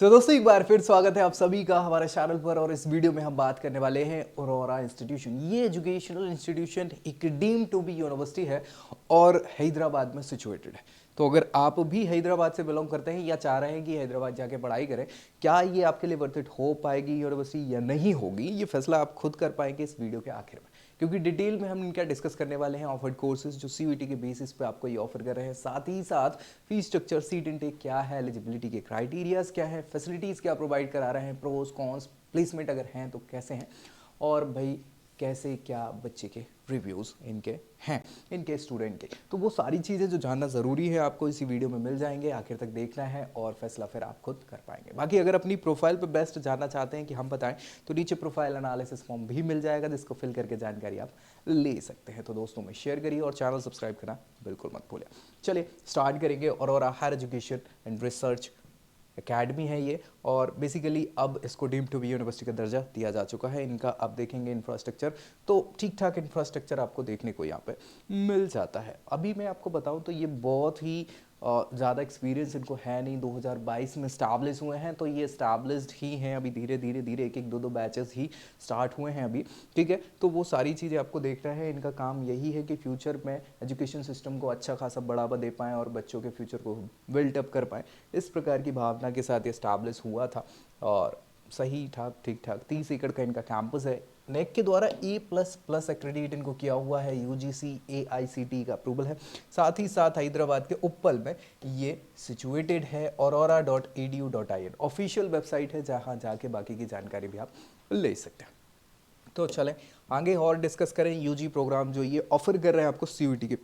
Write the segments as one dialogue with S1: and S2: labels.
S1: दोस्तों एक बार फिर स्वागत है आप सभी का हमारे चैनल पर। और इस वीडियो में हम बात करने वाले हैं औरोरा इंस्टीट्यूशन। ये एजुकेशनल इंस्टीट्यूशन एक डीम्ड टू बी यूनिवर्सिटी है और हैदराबाद में सिचुएटेड है। तो अगर आप भी हैदराबाद से बिलोंग करते हैं या चाह रहे हैं कि हैदराबाद जाके पढ़ाई करें, क्या ये आपके लिए वर्थ इट हो पाएगी यूनिवर्सिटी या नहीं होगी, ये फैसला आप खुद कर पाएंगे इस वीडियो के आखिर में। क्योंकि डिटेल में हम इनका डिस्कस करने वाले हैं ऑफर्ड कोर्सेज जो सीयूईटी के बेसिस पे आपको ये ऑफर कर रहे हैं, साथ ही साथ फीस स्ट्रक्चर, सीट इनटेक क्या है, एलिजिबिलिटी के क्राइटेरियाज क्या है, फैसिलिटीज़ क्या प्रोवाइड करा रहे हैं, प्रोज कॉन्स, प्लेसमेंट अगर हैं तो कैसे हैं, और भाई कैसे क्या बच्चे के रिव्यूज़ इनके हैं, इनके स्टूडेंट के। तो वो सारी चीज़ें जो जानना ज़रूरी है आपको इसी वीडियो में मिल जाएंगे, आखिर तक देखना है और फैसला फिर आप खुद कर पाएंगे। बाकी अगर अपनी प्रोफाइल पे बेस्ट जानना चाहते हैं कि हम बताएं तो नीचे प्रोफाइल एनालिसिस फॉर्म भी मिल जाएगा जिसको फिल करके जानकारी आप ले सकते हैं। तो दोस्तों में शेयर करिए और चैनल सब्सक्राइब करना बिल्कुल मत भूलें। चलिए स्टार्ट करेंगे। Aurora higher education and research academy है ये, और बेसिकली अब इसको डीम्ड टू बी यूनिवर्सिटी का दर्जा दिया जा चुका है। इनका आप देखेंगे इंफ्रास्ट्रक्चर तो ठीक ठाक इंफ्रास्ट्रक्चर आपको देखने को यहाँ पे मिल जाता है। अभी मैं आपको बताऊँ तो ये बहुत ही ज़्यादा एक्सपीरियंस इनको है नहीं, 2022 में स्टैब्लिश हुए हैं, तो ये स्टैब्लिश्ड ही हैं। अभी धीरे धीरे धीरे एक एक दो दो बैचेस ही स्टार्ट हुए हैं अभी, ठीक है। तो वो सारी चीज़ें आपको देखना है। इनका काम यही है कि फ्यूचर में एजुकेशन सिस्टम को अच्छा खासा बढ़ावा दे पाएँ और बच्चों के फ्यूचर को बिल्टअप कर पाएँ, इस प्रकार की भावना के साथ ये स्टैब्लिश हुआ था। और सही ठाक ठीक ठाक 30 एकड़ का इनका कैंपस है। नेक के द्वारा A++ एक्रेडिट इनको किया हुआ है, UGC AICTE का अप्रूवल है। साथ ही साथ हैदराबाद के उप्पल में ये सिचुएटेड है। aurora.edu.in ऑफिशियल वेबसाइट है जहां जाके बाकी की जानकारी भी आप ले सकते हैं। तो चलें आगे और डिस्कस करें। यूजी प्रोग्राम जो ये ऑफर कर रहे हैं आपको सीयूईटी के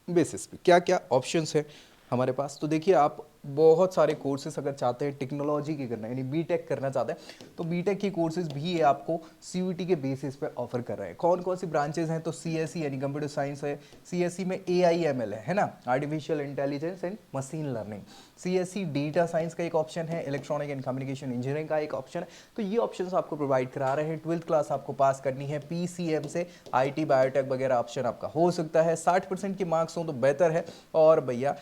S1: बेसिस पे, क्या क्या ऑप्शंस है हमारे पास। तो देखिए, आप बहुत सारे कोर्सेज अगर चाहते हैं टेक्नोलॉजी की करना, यानी बीटेक करना चाहते हैं, तो बीटेक की कोर्सेज भी ये आपको सीयूईटी के बेसिस पे ऑफर कर रहे हैं। कौन कौन सी ब्रांचेज हैं, तो सीएसई यानी कंप्यूटर साइंस है, सीएसई में AIML है ना, artificial intelligence and machine learning. CSE data science का एक ऑप्शन है, इलेक्ट्रॉनिक एंड कम्युनिकेशन इंजीनियरिंग का एक ऑप्शन है। तो ये ऑप्शन आपको प्रोवाइड करा रहे हैं। 12th क्लास आपको पास करनी है, PCM से IT बायोटेक वगैरह ऑप्शन आपका हो सकता है। 60% के मार्क्स हो तो बेहतर है। और भैया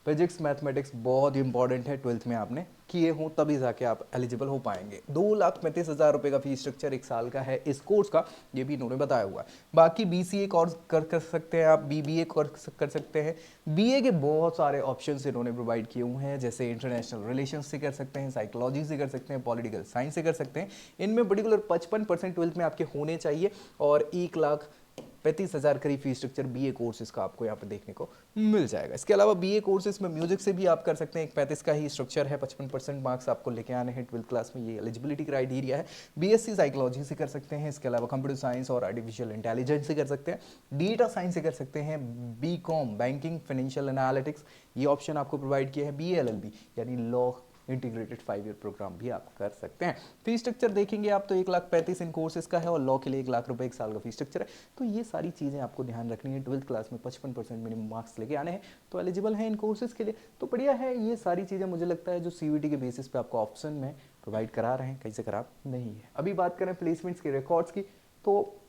S1: फिजिक्स मैथमेटिक्स बहुत इंपॉर्टेंट है, 12th में आपने किए हों तभी जाके आप एलिजिबल हो पाएंगे। 2,35,000 रुपये का फीस स्ट्रक्चर एक साल का है इस कोर्स का, ये भी इन्होंने बताया हुआ है। बाकी BCA कोर्स कर सकते हैं आप, BBA कर सकते हैं। BA के बहुत सारे ऑप्शंस इन्होंने प्रोवाइड किए हुए हैं, जैसे इंटरनेशनल रिलेशन से कर सकते हैं, साइकोलॉजी से कर सकते हैं, पॉलिटिकल साइंस से कर सकते हैं। इनमें पर्टिकुलर 55% 12th में आपके होने चाहिए और 1,35,000 करीब फीस स्ट्रक्चर BA कोर्सेज का आपको यहाँ पे देखने को मिल जाएगा। इसके अलावा BA कोर्सेज में म्यूजिक से भी आप कर सकते हैं। 35 का ही स्ट्रक्चर है, 55% मार्क्स आपको लेके आने हैं 12th क्लास में, ये एलिजिबिलिटी क्राइटेरिया है। BSc साइकोलॉजी से कर सकते हैं। इसके अलावा कंप्यूटर साइंस और आर्टिफिशियल इंटेलिजेंस से कर सकते हैं। डेटा साइंस से कर सकते हैं। BCom बैंकिंग फाइनेंशियल एनालिटिक्स ये ऑप्शन आपको प्रोवाइड किया है। BLLB यानी लॉ इंटीग्रेटेड 5 ईयर प्रोग्राम भी आप कर सकते हैं। फीस स्ट्रक्चर देखेंगे आप तो 1,35,000 इन कोर्सेज का है और लॉ के लिए 1,00,000 रुपए एक साल का फीस स्ट्रक्चर है। तो ये सारी चीज़ें आपको ध्यान रखनी है। 12th क्लास में 55% मिनिमम मार्क्स लेके आने हैं तो एलिजिबल हैं इन कोर्सेज के लिए। तो बढ़िया है, ये सारी चीज़ें मुझे लगता है जो CUET के बेसिस पे आपको ऑप्शन में प्रोवाइड करा रहे हैं, कहीं से खराब नहीं है। अभी बात करें प्लेसमेंट्स के रिकॉर्ड्स की, तो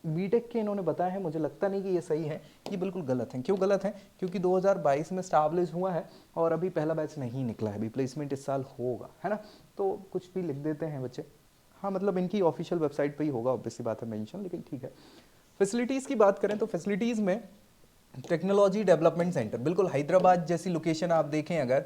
S1: बीटेक के इन्होंने बताया है, मुझे लगता नहीं कि ये सही है, ये बिल्कुल गलत है। क्यों गलत है? क्योंकि 2022 में स्टैब्लिश हुआ है और अभी पहला बैच नहीं निकला है, अभी प्लेसमेंट इस साल होगा, है ना। तो कुछ भी लिख देते हैं बच्चे। हाँ मतलब इनकी ऑफिशियल वेबसाइट पे ही होगा, ऑब्वियसली बात है मेंशन, लेकिन ठीक है। फैसिलिटीज़ की बात करें तो फैसिलिटीज़ में टेक्नोलॉजी डेवलपमेंट सेंटर, बिल्कुल हैदराबाद जैसी लोकेशन आप देखें अगर,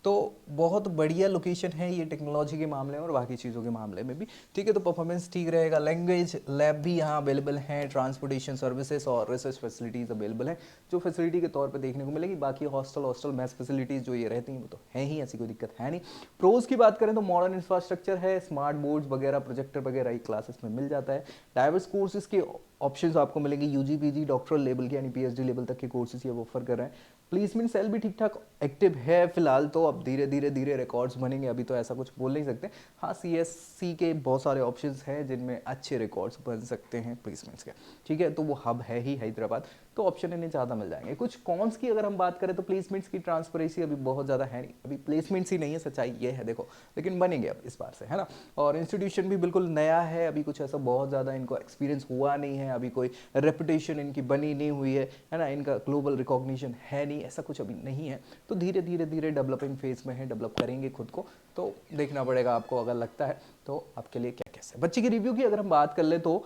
S1: तो बहुत बढ़िया लोकेशन है ये टेक्नोलॉजी के मामले में और बाकी चीज़ों के मामले में भी, ठीक है। तो परफॉर्मेंस ठीक रहेगा। लैंग्वेज लैब भी यहाँ अवेलेबल हैं, ट्रांसपोर्टेशन सर्विसेज और रिसर्च फैसिलिटीज़ अवेलेबल हैं जो फैसिलिटी के तौर पे देखने को मिलेगी। बाकी हॉस्टल मैस फैसिलिटीज़ जो ये रहती हैं वो तो है ही, ऐसी कोई दिक्कत है नहीं। प्रोज की बात करें तो मॉडर्न इंफ्रास्ट्रक्चर है, स्मार्ट बोर्ड्स वगैरह, प्रोजेक्टर वगैरह क्लासेस में मिल जाता है। डाइवर्स कोर्सेज के ऑप्शंस आपको मिलेंगे, UG PG डॉक्टरल लेवल के यानी PhD लेवल तक के कोर्सेज ये ऑफर कर रहे हैं। प्लेसमेंट सेल भी ठीक ठाक एक्टिव है फिलहाल, तो अब धीरे धीरे रिकॉर्ड्स बनेंगे, अभी तो ऐसा कुछ बोल नहीं सकते। हाँ CSC के बहुत सारे ऑप्शंस हैं जिनमें अच्छे रिकॉर्ड्स बन सकते हैं प्लेसमेंट्स के, ठीक है। तो वो हब है ही हैदराबाद, तो ऑप्शन इन्हें ज़्यादा मिल जाएंगे। कुछ कॉन्स की अगर हम बात करें तो प्लेसमेंट्स की ट्रांसपेरेंसी अभी बहुत ज़्यादा है नहीं, अभी प्लेसमेंट्स ही नहीं है, सच्चाई ये है देखो, लेकिन बनेंगे अब इस बार से, है ना। और इंस्टीट्यूशन भी बिल्कुल नया है, अभी कुछ ऐसा बहुत ज़्यादा इनको एक्सपीरियंस हुआ नहीं है, अभी कोई रेपुटेशन इनकी बनी नहीं हुई है ना, इनका ग्लोबल रिकॉग्निशन है नहीं, ऐसा कुछ अभी नहीं है। तो धीरे धीरे धीरे डेवलपिंग फेज में है, डेवलप करेंगे खुद को, तो देखना पड़ेगा आपको, अगर लगता है तो आपके लिए क्या कैसे। बच्चे की रिव्यू की अगर हम बात कर ले तो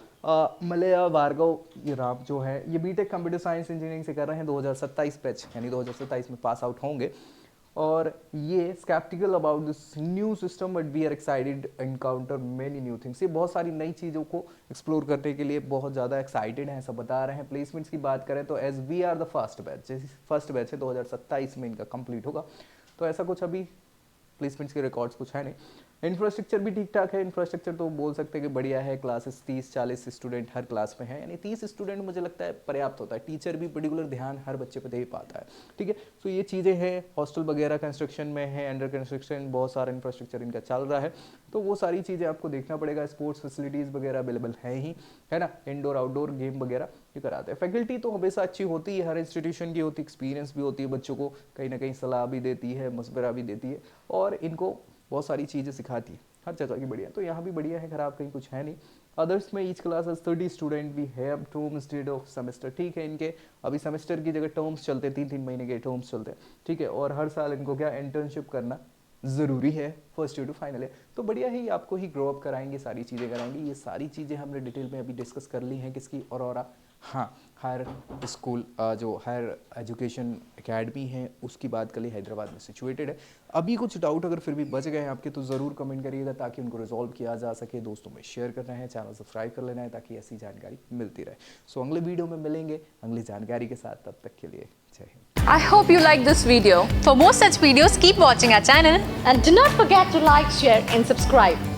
S1: मलया भार्गव ये राम जो है ये बीटेक कंप्यूटर साइंस इंजीनियरिंग से कर रहे हैं, 2027 बैच यानी 2027 में पास आउट होंगे। और ये sceptical about this new system but we are excited encounter many new things, ये बहुत सारी नई चीज़ों को एक्सप्लोर करने के लिए बहुत ज़्यादा एक्साइटेड हैं, ऐसा बता रहे हैं। प्लेसमेंट्स की बात करें तो as we are the first batch है, 2027 में इनका कंप्लीट होगा, तो ऐसा कुछ अभी प्लेसमेंट्स के रिकॉर्ड्स कुछ है नहीं। इंफ्रास्ट्रक्चर भी ठीक ठाक है, इंफ्रास्ट्रक्चर तो बोल सकते हैं कि बढ़िया है, क्लासेस 30-40 स्टूडेंट हर क्लास में है, यानी 30 स्टूडेंट मुझे लगता है पर्याप्त होता है, टीचर भी पर्टिकुलर ध्यान हर बच्चे पे दे पाता है, ठीक है। सो ये चीज़ें हैं, हॉस्टल वगैरह कंस्ट्रक्शन में है, अंडर कंस्ट्रक्शन बहुत सारा इंफ्रास्ट्रक्चर इनका चल रहा है, तो वो सारी चीज़ें आपको देखना पड़ेगा। स्पोर्ट्स फैसिलिटीज़ वगैरह अवेलेबल है ही, है ना, इंडोर आउटडोर गेम वगैरह ये कराते हैं। फैकल्टी तो हमेशा अच्छी होती है, हर इंस्टीट्यूशन की होती है, एक्सपीरियंस भी होती है, बच्चों को कहीं ना कहीं सलाह भी देती है, मशवरा भी देती है, और इनको बहुत सारी चीज़ें सिखाती है, हर जगह की बढ़िया, तो यहाँ भी बढ़िया है, खराब कहीं कुछ है नहीं। अदर्स में ईच क्लास 30 स्टूडेंट भी है टर्म इंस्टेड ऑफ सेमेस्टर, ठीक है, इनके अभी सेमेस्टर की जगह टर्म्स चलते हैं, 3-3 महीने के टर्म्स चलते हैं, ठीक है। और हर साल इनको क्या इंटर्नशिप करना ज़रूरी है, फर्स्ट ईयर टू फाइनल है, तो बढ़िया ही आपको ही ग्रो अप कराएंगे, सारी चीज़ें कराएंगे। ये सारी चीज़ें हमने डिटेल में अभी डिस्कस कर ली हैं, किसकी, औरोरा हाँ हायर स्कूल जो हायर एजुकेशन एकेडमी है उसकी बात कर ली, हैदराबाद में सिचुएटेड है। अभी कुछ डाउट अगर फिर भी बच गए हैं आपके तो ज़रूर कमेंट करिएगा ताकि उनको रिजॉल्व किया जा सके। दोस्तों में शेयर करना है, चैनल सब्सक्राइब कर लेना है ताकि ऐसी जानकारी मिलती रहे। सो अगले वीडियो में मिलेंगे अगली जानकारी के साथ, तब तक के लिए जय Hind.
S2: I hope you like this video. For more such videos, keep watching our channel.
S3: And do not forget to like, share and subscribe.